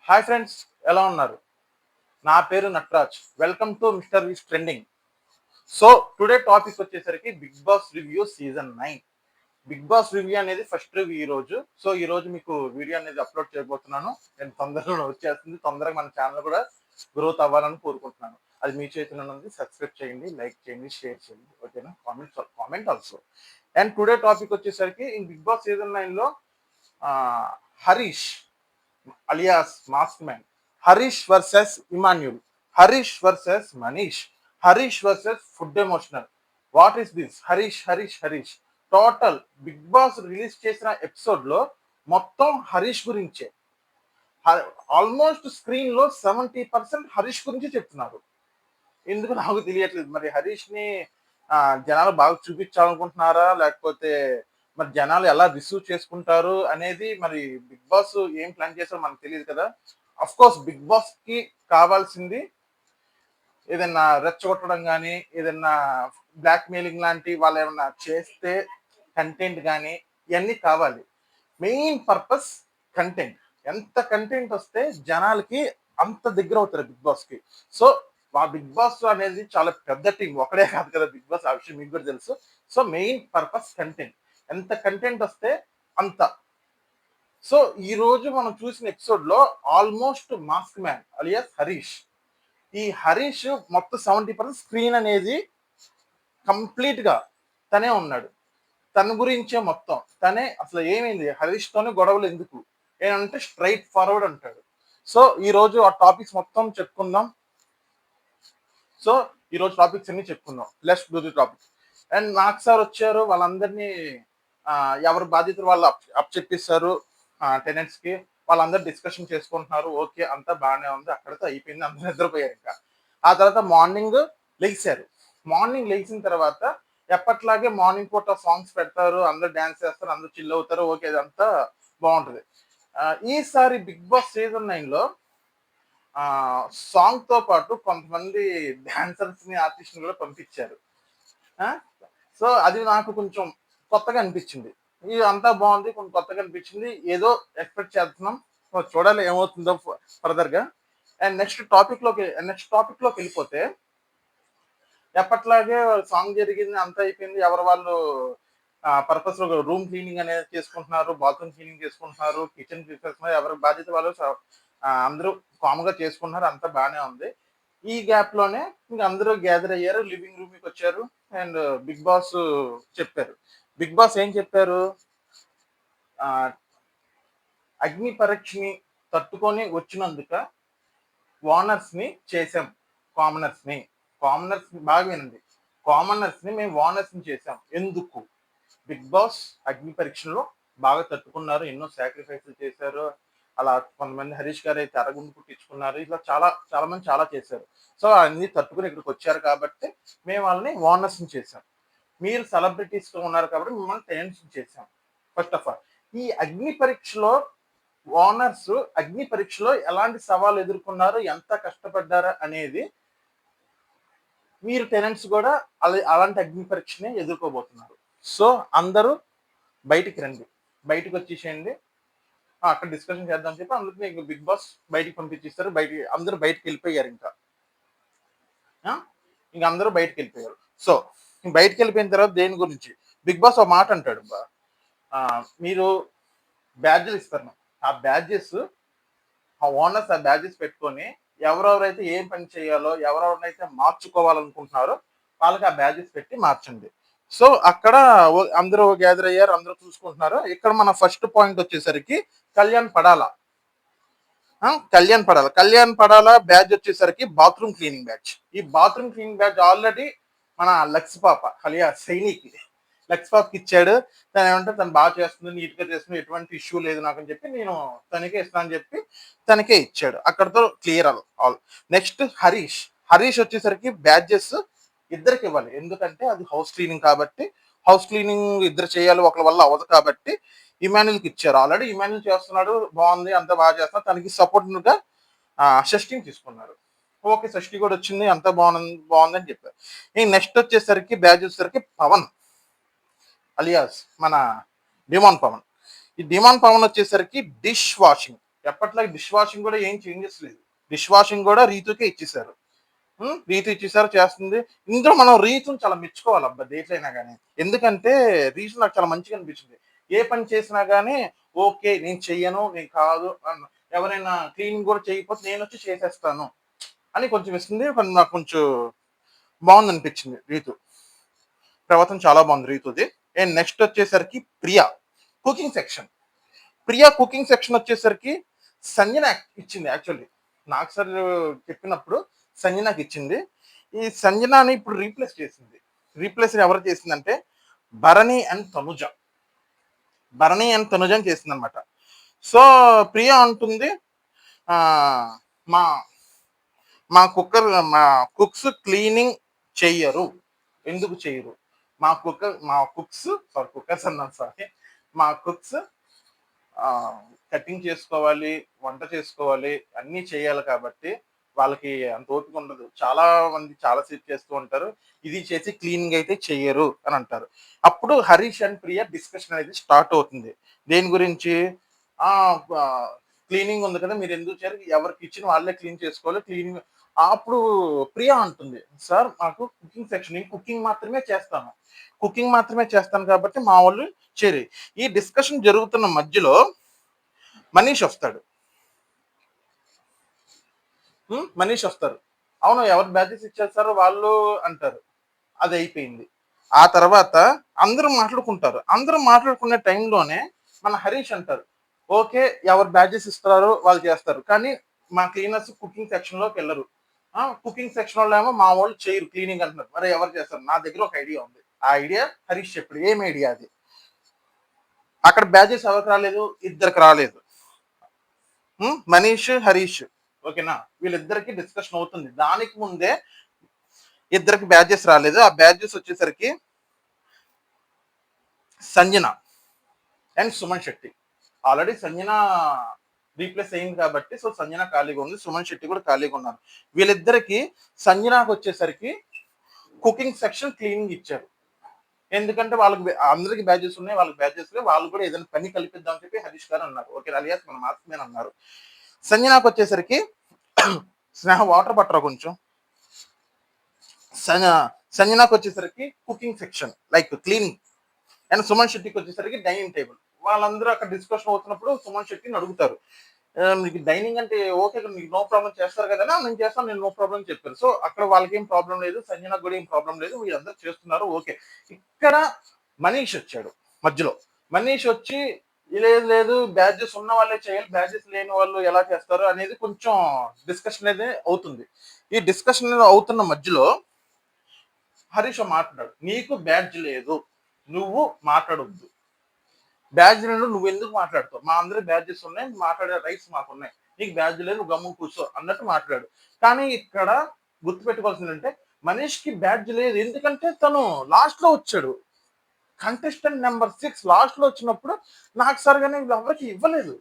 Hi friends, ఎలా ఉన్నారు? నా పేరు Nataraj. Welcome to mister V's trending. So today topic వచ్చేసరికి Bigg Boss review season 9. Bigg Boss review అనేది ఫస్ట్ రివ్యూ ఈ రోజు. సో ఈ రోజు మీకు వీడియో అనేది అప్లోడ్ చేయబోతున్నాను. నేను తొందరగా వచ్చేస్తుంది. తొందరగా మన ఛానల్ కూడా గ్రోత్ అవ్వాలని కోరుకుంటున్నాను. అది మీ చేతిలో ఉంది. సబ్స్క్రైబ్ చేయండి, లైక్ చేయండి, షేర్ చేయండి. ఓకేనా? Comment also. And today topic వచ్చేసరికి బిగ్ బాస్ సీజన్ 9 లో Harish alias mask man, Harish versus Emmanuel, Harish versus Manish, Harish versus food emotional. What is this? Harish. Total Bigg Boss release చేసిన ఎపిసోడ్ లో మొత్తం హరీష్ గురించే. ఆల్మోస్ట్ స్క్రీన్ లో 70% హరీష్ గురించి చెప్తున్నారు. ఎందుకు నాకు తెలియట్లేదు. మరి హరీష్ ని జనాలు బాగా చూపించాలనుకుంటున్నారా, లేకపోతే మరి జనాలు ఎలా రిసీవ్ చేసుకుంటారు అనేది మరి బిగ్ బాస్ ఏం ప్లాన్ చేస్తారో మనకు తెలియదు కదా. అఫ్ కోర్స్ బిగ్ బాస్ కి కావాల్సింది ఏదైనా రెచ్చగొట్టడం కానీ, ఏదైనా బ్లాక్ మెయిలింగ్ లాంటి వాళ్ళు ఏమన్నా చేస్తే కంటెంట్ కానీ ఇవన్నీ కావాలి. Main purpose content. ఎంత కంటెంట్ వస్తే జనాలకి అంత దగ్గర అవుతారు బిగ్ బాస్ కి. సో ఆ బిగ్ బాస్ అనేది చాలా పెద్ద టీం, ఒకడే కాదు కదా బిగ్ బాస్. ఆ విషయం మీకు కూడా తెలుసు. So main purpose content. ఎంత కంటెంట్ వస్తే అంత. సో ఈ రోజు మనం చూసిన ఎపిసోడ్ లో almost mask man alias Harish, ఈ హరీష్ మొత్తం 70% స్క్రీన్ అనేది కంప్లీట్ గా తనే ఉన్నాడు. తన గురించే మొత్తం. తనే అసలు ఏమైంది హరీష్ తోనే గొడవలు ఎందుకు ఏంటంటే స్ట్రైట్ ఫార్వర్డ్ అంటాడు. సో ఈ రోజు ఆ టాపిక్స్ మొత్తం చెప్పుకుందాం. సో ఈ రోజు టాపిక్స్ అన్ని చెప్పుకుందాం. Let's do the topics. And నాకు సార్ వచ్చారు, వాళ్ళందరినీ ఎవరి బాధ్యతలు వాళ్ళు అప్ చెప్పిస్తారు టెనెంట్స్ కి. వాళ్ళందరూ డిస్కషన్ చేసుకుంటున్నారు. ఓకే, అంతా బాగానే ఉంది. అక్కడితో అయిపోయింది. అందరూ నిద్రపోయారు. ఇంకా ఆ తర్వాత మార్నింగ్ లెగిశారు. మార్నింగ్ లెగిసిన తర్వాత ఎప్పట్లాగే మార్నింగ్ పూట సాంగ్స్ పెడతారు, అందరూ డాన్స్ చేస్తారు, అందరూ చిల్ అవుతారు. ఓకే, ఇదంతా బాగుంటది. ఈసారి బిగ్ బాస్ సీజన్ 9 లో సాంగ్ తో పాటు కొంతమంది డాన్సర్స్ ని, ఆర్టిస్ట్ ని కూడా పంపించారు. సో అది నాకు కొంచెం కొత్తగా అనిపించింది. ఇది అంతా బాగుంది, కొంచెం కొత్తగా అనిపించింది. ఏదో ఎక్స్పెక్ట్ చేస్తున్నాం. సో చూడాలి ఏమవుతుందో ఫర్దర్ గా. అండ్ నెక్స్ట్ టాపిక్ లోకి వెళ్ళిపోతే, ఎప్పట్లాగే సాంగ్ జరిగింది, అంతా అయిపోయింది. ఎవరు వాళ్ళు పర్పస్ రూమ్ క్లీనింగ్ అనేది చేసుకుంటున్నారు, బాత్రూమ్ క్లీనింగ్ చేసుకుంటున్నారు, కిచెన్ చేసుకుంటున్నారు. ఎవరి బాధ్యత వాళ్ళు అందరూ కామ్గా చేసుకుంటున్నారు. అంతా బాగానే ఉంది. ఈ గ్యాప్ లోనే ఇంక అందరూ గ్యాదర్ అయ్యారు, లివింగ్ రూమ్ కి వచ్చారు. అండ్ బిగ్ బాస్ చెప్పారు. బిగ్ బాస్ ఏం చెప్పారు? ఆ అగ్ని పరీక్షని తట్టుకొని వచ్చినందుక ఓనర్స్ ని చేసాం. కామనర్స్ ని బాగా వినండి. కామనర్స్ ని మేము ఓనర్స్ ని చేసాం. ఎందుకు? బిగ్ బాస్ అగ్ని పరీక్షలో బాగా తట్టుకున్నారు, ఎన్నో సాక్రిఫైస్లు చేశారు. అలా కొంతమంది హరీష్ గారు అయితే అరగుండు పుట్టించుకున్నారు. ఇట్లా చాలా చాలా మంది చాలా చేశారు. సో అన్ని తట్టుకుని ఇక్కడికి వచ్చారు కాబట్టి మేము వాళ్ళని ఓనర్స్ చేసాం. మీరు సెలబ్రిటీస్ గా ఉన్నారు కాబట్టి మిమ్మల్ని టెనెంట్స్ చేసాం. ఫస్ట్ ఆఫ్ ఆల్, ఈ అగ్ని పరీక్షలో ఓనర్స్ అగ్ని పరీక్షలో ఎలాంటి సవాలు ఎదుర్కొన్నారు, ఎంత కష్టపడ్డారా అనేది మీరు టెనెంట్స్ కూడా అలాంటి అగ్ని పరీక్షని ఎదుర్కోబోతున్నారు. సో అందరూ బయటికి రండి, బయటకు వచ్చేసేయండి. అక్కడ డిస్కషన్ చేద్దాం చెప్పి అందుకు బిగ్ బాస్ బయటికి పంపించేస్తారు. అందరూ బయటికి వెళ్ళిపోయారు. ఇంకా అందరూ బయటికి వెళ్ళిపోయారు. సో బయటికి వెళ్ళిపోయిన తర్వాత దేని గురించి బిగ్ బాస్ ఒక మాట అంటాడు. మీరు బ్యాడ్జెస్ ఇస్తారు. ఆ బ్యాడ్జెస్ ఆ ఓనర్స్ ఆ బ్యాడ్జెస్ పెట్టుకొని ఎవరెవరైతే ఏం పని చేయాలో, ఎవరెవరినైతే మార్చుకోవాలనుకుంటున్నారో వాళ్ళకి ఆ బ్యాడ్జెస్ పెట్టి మార్చండి. సో అక్కడ అందరూ గ్యాదర్ అయ్యారు, అందరూ చూసుకుంటున్నారు. ఇక్కడ మన ఫస్ట్ పాయింట్ వచ్చేసరికి కళ్యాణ్ పడాలా. కళ్యాణ్ పడాలా బ్యాడ్జ్ వచ్చేసరికి బాత్రూమ్ క్లీనింగ్ బ్యాడ్జ్. ఈ బాత్రూమ్ క్లీనింగ్ బ్యాడ్జ్ ఆల్రెడీ మన లక్స్ పాప అలియా సైనికి లక్స్ పాపకి ఇచ్చాడు. తను ఏమంటే తను బాగా చేస్తుంది, నీట్ గా చేస్తుంది, ఎటువంటి ఇష్యూ లేదు నాకు అని చెప్పి నేను తనకే ఇస్తాను అని చెప్పి తనకే ఇచ్చాడు. అక్కడతో క్లియర్ ఆల్. నెక్స్ట్ హరీష్ వచ్చేసరికి బ్యాడ్జెస్ ఇద్దరికి ఇవ్వాలి. ఎందుకంటే అది హౌస్ క్లీనింగ్ కాబట్టి, హౌస్ క్లీనింగ్ ఇద్దరు చేయాలి, ఒకరి వల్ల అవ్వదు కాబట్టి ఇమాన్యుల్కి ఇచ్చారు. ఆల్రెడీ ఇమాన్యుల్ చేస్తున్నాడు, బాగుంది, అంతా బాగా చేస్తున్నాడు. తనకి సపోర్ట్ గా షష్టిని తీసుకున్నారు. ఓకే, షష్టి కూడా వచ్చింది, అంతా బాగుందని చెప్పారు. ఈ నెక్స్ట్ వచ్చేసరికి బ్యాడ్జ్ వచ్చేసరికి పవన్ అలియాస్ మన డిమాన్ పవన్. ఈ డిమాన్ పవన్ వచ్చేసరికి డిష్ వాషింగ్. ఎప్పట్లాగే డిష్ వాషింగ్ కూడా ఏం చేంజెస్ లేదు. డిష్ వాషింగ్ కూడా రీతుకే ఇచ్చేసారు. రీతు ఇచ్చేసారు చేస్తుంది. ఇందులో మనం రీతుని చాలా మెచ్చుకోవాలి అబ్బా దేంట్లైనా గానీ. ఎందుకంటే రీతు నాకు చాలా మంచిగా అనిపించింది. ఏ పని చేసినా గానీ ఓకే. నేను చెయ్యను, నేను కాదు ఎవరైనా క్లీనింగ్ కూడా చేయకపోతే నేనొచ్చి చేసేస్తాను అని కొంచెం ఇస్తుంది. నాకు కొంచెం బావుందనిపించింది రీతు. ప్రవర్తన చాలా బాగుంది రీతుది. అండ్ నెక్స్ట్ వచ్చేసరికి Priya cooking section. Priya cooking section వచ్చేసరికి సంజన ఇచ్చింది యాక్చువల్లీ. నాకు సార్ చెప్పినప్పుడు సంజనాకి ఇచ్చింది. ఈ సంజనాని ఇప్పుడు రీప్లేస్ చేసింది. రీప్లేస్ ఎవరు చేసిందంటే భరణి అండ్ తనుజ. భరణి అండ్ తనుజని చేసిందనమాట. సో ప్రియా అంటుంది మా మా మా కుక్స్ క్లీనింగ్ చెయ్యరు. ఎందుకు చెయ్యరు? మా కుక్స్ సారీ కుక్కర్స్ అన్నాను సారీ. మా కుక్స్ కటింగ్ చేసుకోవాలి, వంట చేసుకోవాలి, అన్నీ చేయాలి కాబట్టి వాళ్ళకి అంత ఓపిక ఉండదు. చాలా మంది చాలా సేపు చేస్తూ ఉంటారు. ఇది చేసి క్లీనింగ్ అయితే చెయ్యరు అని అంటారు. అప్పుడు హరీష్ అండ్ ప్రియ డిస్కషన్ అనేది స్టార్ట్ అవుతుంది. దేని గురించి? ఆ క్లీనింగ్ ఉంది కదా మీరు ఎందుకు చేయరు? ఎవరి కిచెన్ వాళ్ళే క్లీన్ చేసుకోవాలి. క్లీనింగ్ అప్పుడు ప్రియా అంటుంది, సార్ మాకు కుకింగ్ సెక్షన్ నేను కుకింగ్ మాత్రమే చేస్తాను. కుకింగ్ మాత్రమే చేస్తాను కాబట్టి మా వాళ్ళు చేయరు. ఈ డిస్కషన్ జరుగుతున్న మధ్యలో మనీష్ వస్తాడు. మనీష్ వస్తారు. అవును ఎవరు బ్యాచెస్ ఇచ్చేస్తారో వాళ్ళు అంటారు. అది అయిపోయింది. ఆ తర్వాత అందరూ మాట్లాడుకుంటారు. అందరూ మాట్లాడుకునే టైంలోనే మన హరీష్ అంటారు. ఓకే. ఎవరు బ్యాచెస్ ఇస్తారో వాళ్ళు చేస్తారు. కానీ మా క్లీనర్స్ కుకింగ్ సెక్షన్‌లోకి వెళ్లరు. కుకింగ్ సెక్షన్‌లో ఏమో మా వాళ్ళు చేయరు క్లీనింగ్ అంటున్నారు. మరి ఎవరు చేస్తారు? నా దగ్గర ఒక ఐడియా ఉంది. ఆ ఐడియా హరీష్ చెప్పాడు. ఏం ఐడియా అది? అక్కడ బ్యాచెస్ ఎవరికి రాలేదు? ఇద్దరికి రాలేదు. మనీష్, హరీష్ ఓకేనా? వీళ్ళిద్దరికి డిస్కషన్ అవుతుంది. దానికి ముందే ఇద్దరికి బ్యాచెస్ రాలేదు. ఆ బ్యాచెస్ వచ్చేసరికి Sanjana and Suman Shetty. Already Sanjana replace అయింది కాబట్టి సో సంజన ఖాళీగా ఉంది. సుమన్ శెట్టి కూడా ఖాళీగా ఉన్నారు. వీళ్ళిద్దరికి సంజనాకు వచ్చేసరికి కుకింగ్ సెక్షన్ క్లీనింగ్ ఇచ్చారు. ఎందుకంటే వాళ్ళకి అందరికి బ్యాచెస్ ఉన్నాయి. వాళ్ళకి బ్యాచెస్ వాళ్ళు కూడా ఏదైనా పని కల్పిద్దాం అని చెప్పి హరీష్ గారు అన్నారు. ఓకే అలియాస్ మన మాత్రమే అన్నారు. సంజనాకు వచ్చేసరికి స్నేహ వాటర్ పట్టరా కొంచెం. సంజనాకు వచ్చేసరికి cooking section like cleaning and Suman శెట్టికి వచ్చేసరికి డైనింగ్ టేబుల్. వాళ్ళందరూ అక్కడ డిస్కషన్ అవుతున్నప్పుడు సుమన్ శెట్టిని అడుగుతారు, మీకు డైనింగ్ అంటే ఓకే మీకు నో ప్రాబ్లం చేస్తారు కదా నేను చేస్తాను నేను నో ప్రాబ్లం చెప్పారు. సో అక్కడ వాళ్ళకి ఏం ప్రాబ్లం లేదు, సంజనాకు కూడా ఏం ప్రాబ్లం లేదు, వీళ్ళందరూ చేస్తున్నారు ఓకే. ఇక్కడ మనీష్ వచ్చాడు మధ్యలో. మనీష్ వచ్చి లేదు లేదు బ్యాడ్జెస్ ఉన్న వాళ్ళే చేయాలి, బ్యాడ్జెస్ లేని వాళ్ళు ఎలా చేస్తారు అనేది కొంచెం డిస్కషన్ అనేది అవుతుంది. ఈ డిస్కషన్ అవుతున్న మధ్యలో హరీష్ మాట్లాడు, నీకు బ్యాడ్జ్ లేదు నువ్వు మాట్లాడొద్దు, బ్యాడ్జ్ లేదు నువ్వు ఎందుకు మాట్లాడుతావు, మా అందరి బ్యాడ్జెస్ ఉన్నాయి మాట్లాడే రైట్స్ మాకు ఉన్నాయి, నీకు బ్యాడ్జ్ లేదు నువ్వు గమ్ము కూర్చో అన్నట్టు మాట్లాడు. కానీ ఇక్కడ గుర్తుపెట్టుకోవాల్సిందంటే మనీష్ కి బ్యాడ్జ్ లేదు, ఎందుకంటే తను లాస్ట్ లో వచ్చాడు. కంటెస్టెంట్ నెంబర్ 6 లాస్ట్ లో వచ్చినప్పుడు నాకు సరిగానే ఎవరికి ఇవ్వలేదు,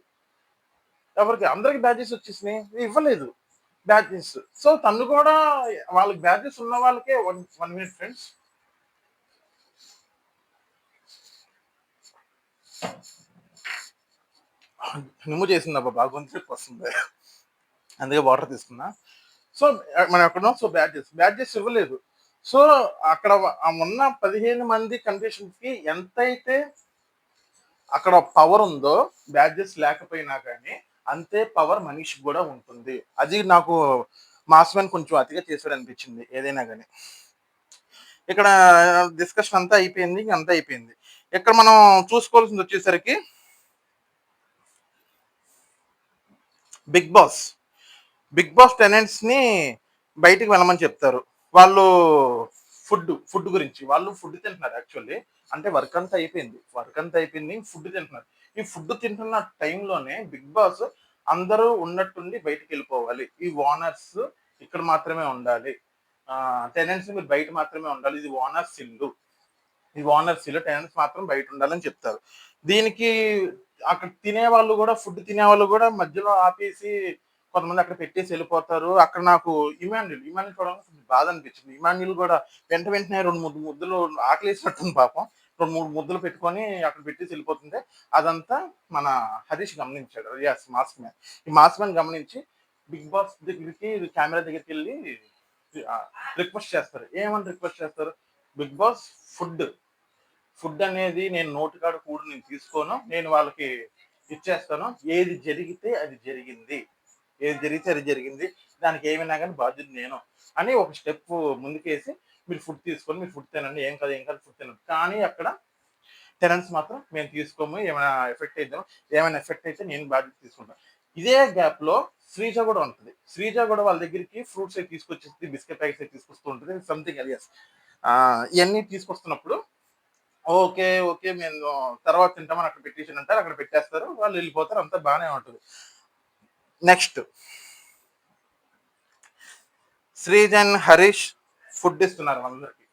ఎవరికి అందరికి బ్యాడ్జెస్ వచ్చేసినాయి ఇవ్వలేదు బ్యాడ్జెస్. సో తను కూడా వాళ్ళకి బ్యాడ్జెస్ ఉన్న వాళ్ళకే 1 మినిట్ ఫ్రెండ్స్. రిమూవ్ చేసింది అబ్బా బాగా గొంతు వస్తుంది అందుకే వాటర్ తీసుకున్నా. సో మనం ఎక్కడున్నాం, సో బ్యాడ్జెస్ ఇవ్వలేదు. సో అక్కడ ఉన్న 15 మంది కంటెస్టెంట్స్ కి ఎంతైతే అక్కడ పవర్ ఉందో బ్యాడ్జెస్ లేకపోయినా కానీ అంతే పవర్ మనిషికి కూడా ఉంటుంది. అది నాకు మాస్మెన్ కొంచెం అతిగా చేశాడు అనిపించింది ఏదైనా కానీ. ఇక్కడ డిస్కషన్ అంతా అయిపోయింది, అంతా అయిపోయింది. ఇక్కడ మనం చూసుకోవాల్సింది వచ్చేసరికి Bigg Boss. Bigg Boss tenants ని బయటికి వెళ్ళమని చెప్తారు. వాళ్ళు ఫుడ్ గురించి వాళ్ళు ఫుడ్ తింటున్నారు యాక్చువల్లీ. అంటే వర్క్ అంతా అయిపోయింది ఫుడ్ తింటున్నారు. ఈ ఫుడ్ తింటున్న టైంలోనే బిగ్ బాస్ అందరూ ఉన్నట్టుండి బయటికి వెళ్ళిపోవాలి, ఈ ఓనర్స్ ఇక్కడ మాత్రమే ఉండాలి, టెనెంట్స్ మీరు బయట మాత్రమే ఉండాలి, ఇది ఓనర్స్ ఇల్లు, ఈ ఓనర్స్ ఇల్లు, టెనెంట్స్ మాత్రం బయట ఉండాలని చెప్తారు. దీనికి అక్కడ తినేవాళ్ళు కూడా ఫుడ్ తినేవాళ్ళు కూడా మధ్యలో ఆపేసి కొంతమంది అక్కడ పెట్టేసి వెళ్ళిపోతారు. అక్కడ నాకు ఇమాన్యుల్ చూడడానికి బాధ అనిపించింది. ఇమాన్యుల్ కూడా వెంటనే 2 ముద్దులు ఆకలేసినట్టుంది పాపం. రెండు మూడు ముద్దలు పెట్టుకొని అక్కడ పెట్టేసి వెళ్ళిపోతుంది. అదంతా మన హరీష్ గమనించాడు. Yes, mask man. ఈ మాస్క్ మ్యాన్ గమనించి బిగ్ బాస్ దగ్గరికి కెమెరా దగ్గరికి వెళ్ళి రిక్వెస్ట్ చేస్తారు. ఏమని రిక్వెస్ట్ చేస్తారు? బిగ్ బాస్ ఫుడ్ ఫుడ్ అనేది నేను నోటికాడ కూడా నేను తీసుకోను, నేను వాళ్ళకి ఇచ్చేస్తాను. ఏది జరిగితే అది జరిగింది, ఏది జరిగితే అది జరిగింది, దానికి ఏమైనా కానీ బాధ్యత నేను అని ఒక స్టెప్ ముందుకేసి మీరు ఫుడ్ తీసుకొని మీరు ఫుడ్ తినండి, ఏం కాదు ఏం కాదు ఫుడ్ తినండి. కానీ అక్కడ టెనెంట్స్ మాత్రం మేము తీసుకోము, ఏమైనా ఎఫెక్ట్ అయితే నేను బాధ్యత తీసుకుంటాను. ఇదే గ్యాప్ లో శ్రీజ కూడా ఉంటుంది. శ్రీజ కూడా వాళ్ళ దగ్గరికి ఫ్రూట్స్ అయి తీసుకొచ్చేసి బిస్కెట్ ప్యాకెట్స్ అయి తీసుకొస్తూ ఉంటుంది, సంథింగ్ ఎలియస్. ఇవన్నీ తీసుకొస్తున్నప్పుడు ఓకే ఓకే మేము తర్వాత తింటామని అక్కడ పెట్టేసి అంటారు, అక్కడ పెట్టేస్తారు, వాళ్ళు వెళ్ళిపోతారు, అంతా బాగానే ఉంటుంది. Next Sreeja and Harish food ఇస్తున్నారు వాళ్ళందరికి.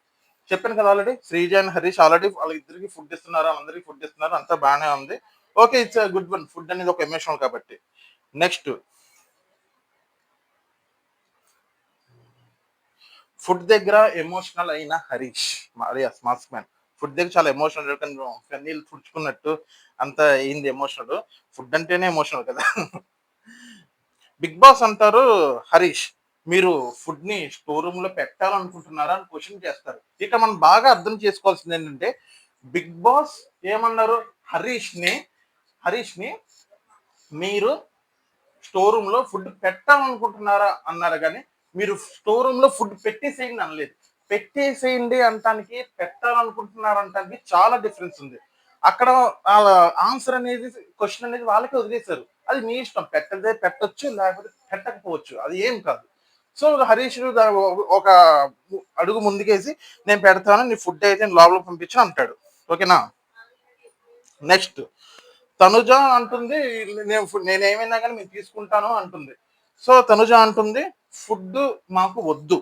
చెప్పాను కదా already, Sreeja and Harish already వాళ్ళిద్దరికి ఫుడ్ ఇస్తున్నారు, వాళ్ళందరికీ ఫుడ్ ఇస్తున్నారు, అంతా బాగానే ఉంది. Okay, it's good one. Food అనేది ఒక ఎమోషనల్ కాబట్టి. నెక్స్ట్ ఫుడ్ దగ్గర ఎమోషనల్ అయిన హరీష్ మరియాస్ మాస్క్ మ్యాన్ ఫుడ్ దగ్గర చాలా ఎమోషనల్, కన్నీళ్ళు తుడుచుకున్నట్టు అంత అయింది ఎమోషనల్. ఫుడ్ అంటేనే ఎమోషనల్ కదా. బిగ్ బాస్ అంటారు హరీష్ మీరు ఫుడ్ ని స్టోర్ రూమ్ లో పెట్టాలనుకుంటున్నారా అని క్వశ్చన్ చేస్తారు. ఇక మనం బాగా అర్థం చేసుకోవాల్సింది ఏంటంటే బిగ్ బాస్ ఏమన్నారు, హరీష్ ని మీరు స్టోర్ రూమ్ లో ఫుడ్ పెట్టాలనుకుంటున్నారా అన్నారు, కానీ మీరు స్టోర్ రూమ్ లో ఫుడ్ పెట్టేసేయండి అనలేదు. పెట్టేసేయండి అంటానికి పెట్టాలనుకుంటున్నారు అంటానికి చాలా డిఫరెన్స్ ఉంది. అక్కడ ఆన్సర్ అనేది క్వశ్చన్ అనేది వాళ్ళకే వదిలేశారు. అది మీ ఇష్టం, పెట్టదే పెట్టొచ్చు, లేకపోతే పెట్టకపోవచ్చు, అది ఏం కాదు. సో హరీష్ ఒక అడుగు ముందుకేసి నేను పెడతాను, నీ ఫుడ్ అయితే లోపల పంపించు అంటాడు. ఓకేనా. నెక్స్ట్ తనుజ అంటుంది నేనేమైనా కానీ మేము తీసుకుంటాను అంటుంది. సో తనుజ అంటుంది ఫుడ్ మాకు వద్దు,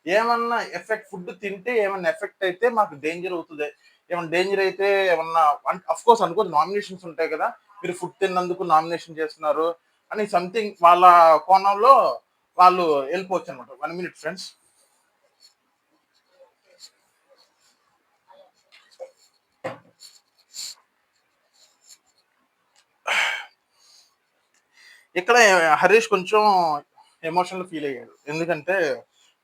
ఏమన్నా ఎఫెక్ట్ ఫుడ్ తింటే ఏమన్నా ఎఫెక్ట్ అయితే మాకు డేంజర్ అవుతుంది, ఏమన్నా డేంజర్ అయితే ఏమన్నా అఫ్ కోర్స్ అనుకోదు, నామినేషన్స్ ఉంటాయి కదా, మీరు ఫుడ్ తిన్నందుకు నామినేషన్ చేస్తున్నారు అని సంథింగ్ వాళ్ళ కోణంలో వాళ్ళు వెళ్ళిపోవచ్చు అనమాట. 1 minute ఫ్రెండ్స్. ఇక్కడ హరీష్ కొంచెం ఎమోషనల్ ఫీల్ అయ్యాడు. ఎందుకంటే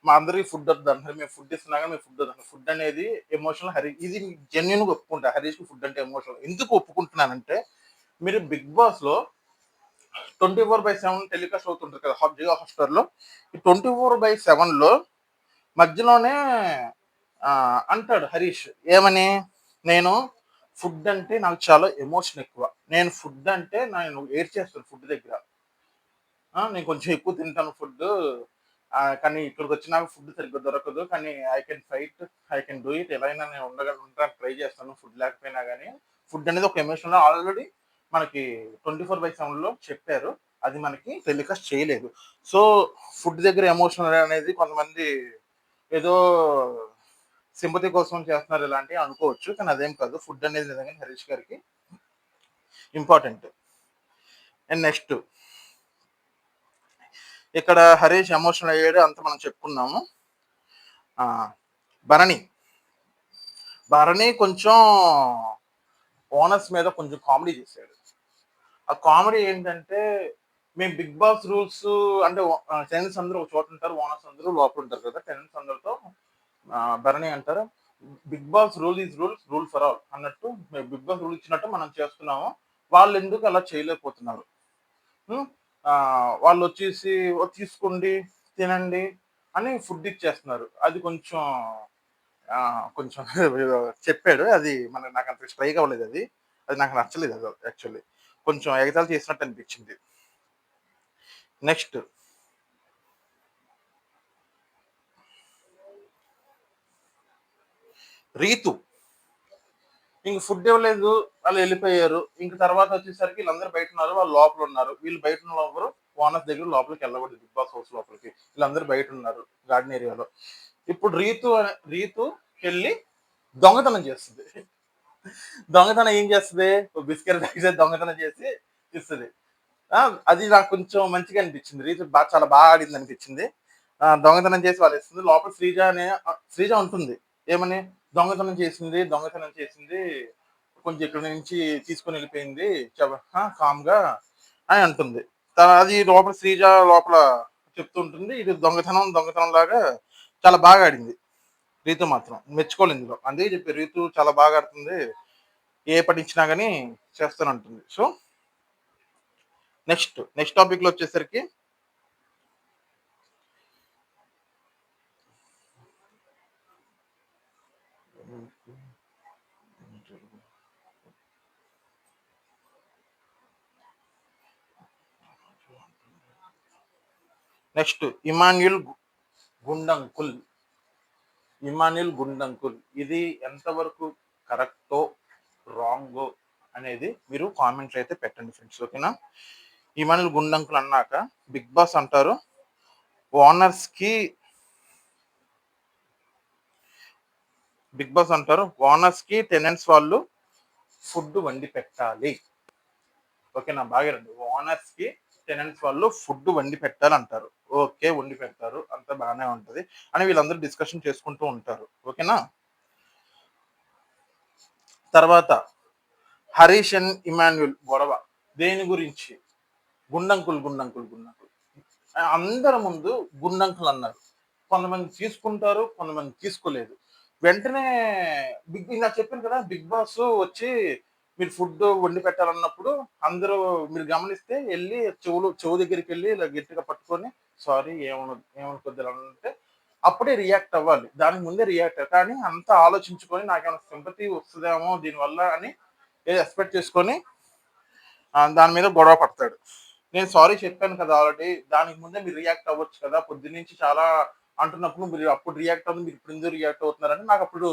మా అందరికి ఫుడ్ వద్దు అంటారు, మేము ఫుడ్ ఇస్తున్నా కానీ మేము ఫుడ్ వద్దు. ఫుడ్ అనేది ఎమోషనల్. ఇది జెన్యున్ గా ఒప్పుకుంటా, హరీష్ కి ఫుడ్ అంటే ఎమోషనల్. ఎందుకు ఒప్పుకుంటున్నానంటే మీరు బిగ్ బాస్ లో 24/7 టెలికాస్ట్ అవుతుంటారు కదా జియో హాట్స్టార్ లో. ఈ 24/7 లో మధ్యలోనే అంటాడు హరీష్ ఏమని, నేను ఫుడ్ అంటే నాకు చాలా ఎమోషన్ ఎక్కువ, నేను ఫుడ్ అంటే నేను ఏడ్ చేస్తాను ఫుడ్ దగ్గర, నేను కొంచెం ఎక్కువ తింటాను ఫుడ్, కానీ ఇక్కడికి వచ్చినాక ఫుడ్ సరిగ్గా దొరకదు, కానీ I can fight, I can do it, ఎలా అయినా నేను ఉండడానికి ట్రై చేస్తాను ఫుడ్ లేకపోయినా కానీ. ఫుడ్ అనేది ఒక ఎమోషన్ ఆల్రెడీ మనకి 24/7 లో చెప్పారు, అది మనకి టెలికాస్ట్ చేయలేదు. సో ఫుడ్ దగ్గర ఎమోషనల్ అనేది కొంతమంది ఏదో సింపతి కోసం చేస్తున్నారు ఇలాంటివి అనుకోవచ్చు, కానీ అదేం కాదు. ఫుడ్ అనేది నిజంగా హరీష్ గారికి ఇంపార్టెంట్. అండ్ నెక్స్ట్ ఇక్కడ హరీష్ ఎమోషనల్ అయ్యాడు అంత మనం చెప్పుకున్నాము. భరణి కొంచెం ఓనర్స్ మీద కొంచెం కామెడీ చేశాడు. ఆ కామెడీ ఏంటంటే మేము బిగ్ బాస్ రూల్స్ అంటే టెనెంట్స్ అందరూ ఒక చోట ఉంటారు, ఓనర్స్ అందరూ లోపల ఉంటారు కదా. టెనెంట్స్ అందరితో భరణి అంటారు Bigg Boss rule is rule for all అన్నట్టు, బిగ్ బాస్ రూల్ ఇచ్చినట్టు మనం చేస్తున్నాము, వాళ్ళు ఎందుకు అలా చేయలేకపోతున్నారు, వాళ్ళు వచ్చేసి తీసుకోండి తినండి అని ఫుడ్ ఇచ్చేస్తున్నారు. అది కొంచెం కొంచెం చెప్పాడు, అది నాకు అంత స్ట్రైక్ అవ్వలేదు, అది అది నాకు నచ్చలేదు. అది యాక్చువల్లీ కొంచెం ఎగతాళి చేసినట్టు అనిపించింది. నెక్స్ట్ రీతు ఇంక ఫుడ్ ఇవ్వలేదు, వాళ్ళు వెళ్ళిపోయారు. ఇంక తర్వాత వచ్చేసరికి వీళ్ళందరూ బయట ఉన్నారు, వాళ్ళు లోపల ఉన్నారు. వీళ్ళు బయట ఉన్న లోపల ఓనర్స్ దగ్గర లోపలికి వెళ్ళకూడదు, బిగ్ బాస్ హౌస్ లోపలికి వీళ్ళందరూ బయట ఉన్నారు గార్డెన్ ఏరియాలో. ఇప్పుడు రీతు వెళ్ళి దొంగతనం చేస్తుంది. దొంగతనం ఏం చేస్తుంది, బిస్కెట్ ప్యాకెట్ దొంగతనం చేసి ఇస్తుంది. అది నాకు కొంచెం మంచిగా అనిపించింది, రీతు చాలా బాగా ఆడింది అనిపించింది. దొంగతనం చేసి వాళ్ళు ఇస్తుంది. లోపల శ్రీజ ఉంటుంది, ఏమని దొంగతనం చేసింది కొంచెం ఇక్కడ నుంచి తీసుకొని వెళ్ళిపోయింది కామ్గా అని అంటుంది. అది లోపల శ్రీజ లోపల చెప్తుంటుంది. ఇది దొంగతనం లాగా చాలా బాగా ఆడింది రీతు, మాత్రం మెచ్చుకోలేదు ఇందులో. అందుకే చెప్పి రీతు చాలా బాగా ఆడుతుంది, ఏ పని ఇచ్చినా కానీ చేస్తానంటుంది. సో నెక్స్ట్ టాపిక్ లో వచ్చేసరికి నెక్స్ట్ గుండంకుల్ ఇమాన్యుల్ గుండంకుల్. ఇది ఎంతవరకు కరెక్టో రాంగో అనేది మీరు కామెంట్లు అయితే పెట్టండి ఫ్రెండ్స్, ఓకేనా. ఇమాన్యుల్ గుండంకుల్ అన్నాక బిగ్ బాస్ అంటారు ఓనర్స్ కి టెనెంట్స్ వాళ్ళు ఫుడ్ వండి పెట్టాలి, ఓకేనా. బాగా రండి. ఓనర్స్ కి టెనెంట్స్ వాళ్ళు ఫుడ్ వండి పెట్టాలి అంటారు. ఓకే, వండి పెడతారు, అంత బాగానే ఉంటది అని వీళ్ళందరూ డిస్కషన్ చేసుకుంటూ ఉంటారు, ఓకేనా. తర్వాత హరీష్ అండ్ ఇమాన్యుల్ గొడవ దేని గురించి? గుండంకుల్ అందరి ముందు గుండంకుల్ అన్నారు. కొంతమంది తీసుకుంటారు, కొంతమంది తీసుకోలేదు. వెంటనే నాకు చెప్పాను కదా, బిగ్ బాస్ వచ్చి మీరు ఫుడ్ వండి పెట్టాలన్నప్పుడు అందరూ మీరు గమనిస్తే వెళ్ళి చెవు దగ్గరికి వెళ్ళి ఇలా గట్టిగా పట్టుకొని సారీ ఏమనుకోద్దు అంటే అప్పుడే రియాక్ట్ అవ్వాలి. దానికి ముందే రియాక్ట్ కానీ అంతా ఆలోచించుకొని నాకేమైనా సింపతి వస్తుందేమో దీనివల్ల అని ఏదో ఎక్స్పెక్ట్ చేసుకొని దాని మీద గొడవ పడతాడు. నేను సారీ చెప్పాను కదా ఆల్రెడీ, దానికి ముందే మీరు రియాక్ట్ అవ్వచ్చు కదా, పొద్దున్నుంచి చాలా అంటున్నప్పుడు మీరు అప్పుడు రియాక్ట్ అవుతుంది, మీరు ఇప్పుడు ఎందుకు రియాక్ట్ అవుతున్నారని నాకు అప్పుడు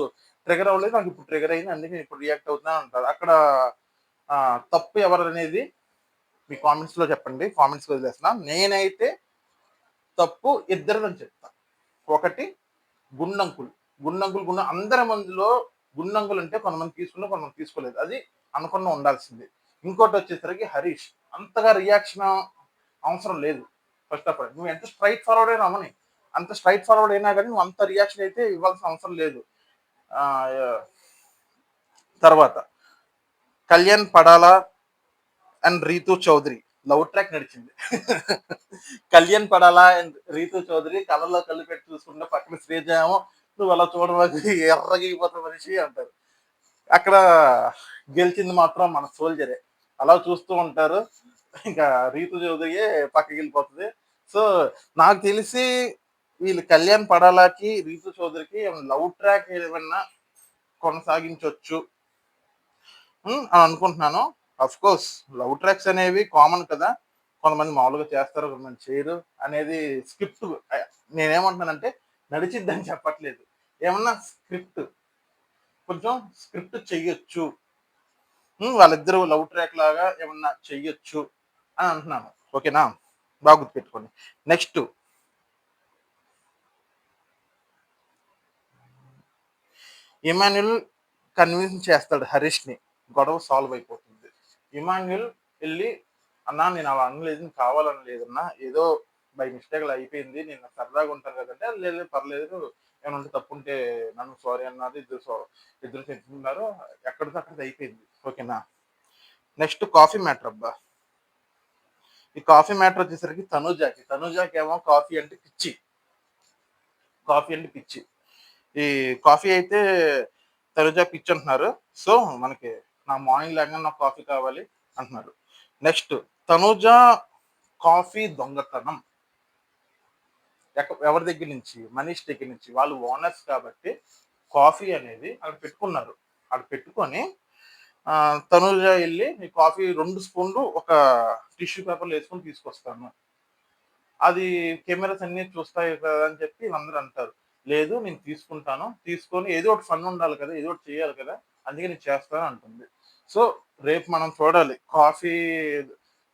ట్రిగర్ అవ్వలేదు, నాకు ఇప్పుడు ట్రిగర్ అయింది, అందుకే నేను ఇప్పుడు రియాక్ట్ అవుతున్నా అంటారు. అక్కడ తప్పు ఎవరు అనేది మీ కామెంట్స్ లో చెప్పండి, కామెంట్స్ వదిలేస్తున్నా. నేనైతే తప్పు ఇద్దరిదని చెప్తా. ఒకటి గుండంకుల్ అందరి మందిలో గుండంకుల్ అంటే కొంతమంది తీసుకున్నా కొంతమంది తీసుకోలేదు, అది అనుకున్న ఉండాల్సింది. ఇంకోటి వచ్చేసరికి హరీష్ అంతగా రియాక్షన్ అవసరం లేదు. ఫస్ట్ ఆఫ్ ఆల్ నువ్వు ఎంత స్ట్రైట్ ఫార్వర్డ్ అయినా అమ్మని, అంత స్ట్రైట్ ఫార్వర్డ్ అయినా కానీ నువ్వు అంత రియాక్షన్ అయితే ఇవ్వాల్సిన అవసరం లేదు. తర్వాత Kalyan Padala and Rithu Chowdary love track నడిచింది. కళ్యాణ్ పడాలా అండ్ రీతు చౌదరి కళ్ళలో కళ్ళు పెట్టి చూసుకుంటే పక్కన శ్రీజ ఏమో నువ్వు అలా చూడవచ్చు ఎర్రగిపోతున్న మనిషి అంటారు. అక్కడ గెలిచింది మాత్రం మన సోల్జరే. అలా చూస్తూ ఉంటారు, ఇంకా రీతు చౌదరియే పక్కకి వెళ్ళిపోతుంది. సో నాకు తెలిసి వీళ్ళు కళ్యాణ్ పడాలాకి రీతు చౌదరికి లవ్ ట్రాక్ ఏమన్నా కొనసాగించవచ్చు అని అనుకుంటున్నాను. అఫ్ కోర్స్ లవ్ ట్రాక్స్ అనేవి కామన్ కదా, కొంతమంది మామూలుగా చేస్తారు, కొంతమంది చేయరు అనేది స్క్రిప్ట్. నేనేమంటున్నానంటే నడిచిద్దని చెప్పట్లేదు, ఏమన్నా కొంచెం స్క్రిప్ట్ చెయ్యొచ్చు, వాళ్ళిద్దరూ లవ్ ట్రాక్ లాగా ఏమన్నా చెయ్యొచ్చు అని అంటున్నాను, ఓకేనా. బాగా గుర్తుపెట్టుకోండి. నెక్స్ట్ ఇమాన్యుల్ కన్విన్స్ చేస్తాడు హరీష్ ని, గొడవ సాల్వ్ అయిపోతుంది. ఇమాన్యుల్ వెళ్ళి అన్నా నేను అలా అనలేదు, కావాలని లేదన్నా, ఏదో బై మిస్టేక్ అలా అయిపోయింది, నేను సరదాగా ఉంటాను కదంటే లేదు పర్లేదు, ఏమంటే తప్పుంటే నన్ను సారీ అన్నది. ఇద్దరు చెప్తున్నారు, ఎక్కడితో అక్కడికి అయిపోయింది, ఓకేనా. నెక్స్ట్ కాఫీ మ్యాటర్ అబ్బా. ఈ కాఫీ మ్యాటర్ వచ్చేసరికి తనుజాకి ఏమో కాఫీ అంటే పిచ్చి. ఈ కాఫీ అయితే తనుజ పిచ్చి అంటున్నారు. సో మనకి నా మార్నింగ్ లేకుండా నాకు కాఫీ కావాలి అంటున్నారు. నెక్స్ట్ తనుజ కాఫీ దొంగతనం ఎవరి దగ్గర నుంచి? మనీష్ దగ్గర నుంచి. వాళ్ళు ఓనర్స్ కాబట్టి కాఫీ అనేది అక్కడ పెట్టుకున్నారు. అక్కడ పెట్టుకొని తనుజ వెళ్ళి ఈ కాఫీ 2 స్పూన్లు ఒక టిష్యూ పేపర్లో వేసుకొని తీసుకొస్తాను, అది కెమెరాస్ అన్ని చూస్తాయి కదా అని చెప్పి వీళ్ళందరూ అంటారు. లేదు నేను తీసుకొని ఏదో ఒకటి ఫన్ ఉండాలి కదా, ఏదో ఒకటి చేయాలి కదా, అందుకే నేను చేస్తాను అంటుంది. సో రేపు మనం చూడాలి కాఫీ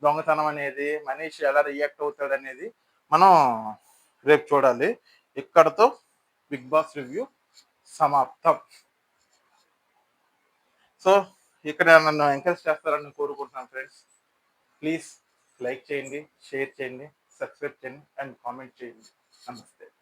దొంగతనం అనేది మనీష్ ఎలా రియాక్ట్ అవుతాడు అనేది మనం రేపు చూడాలి. ఇక్కడతో బిగ్ బాస్ రివ్యూ సమాప్తం. సో ఇక్కడ నన్ను ఎంకరేజ్ చేస్తారని కోరుకుంటున్నాను ఫ్రెండ్స్. ప్లీజ్ లైక్ చేయండి, షేర్ చేయండి, సబ్స్క్రైబ్ చేయండి అండ్ కామెంట్ చేయండి. నమస్తే.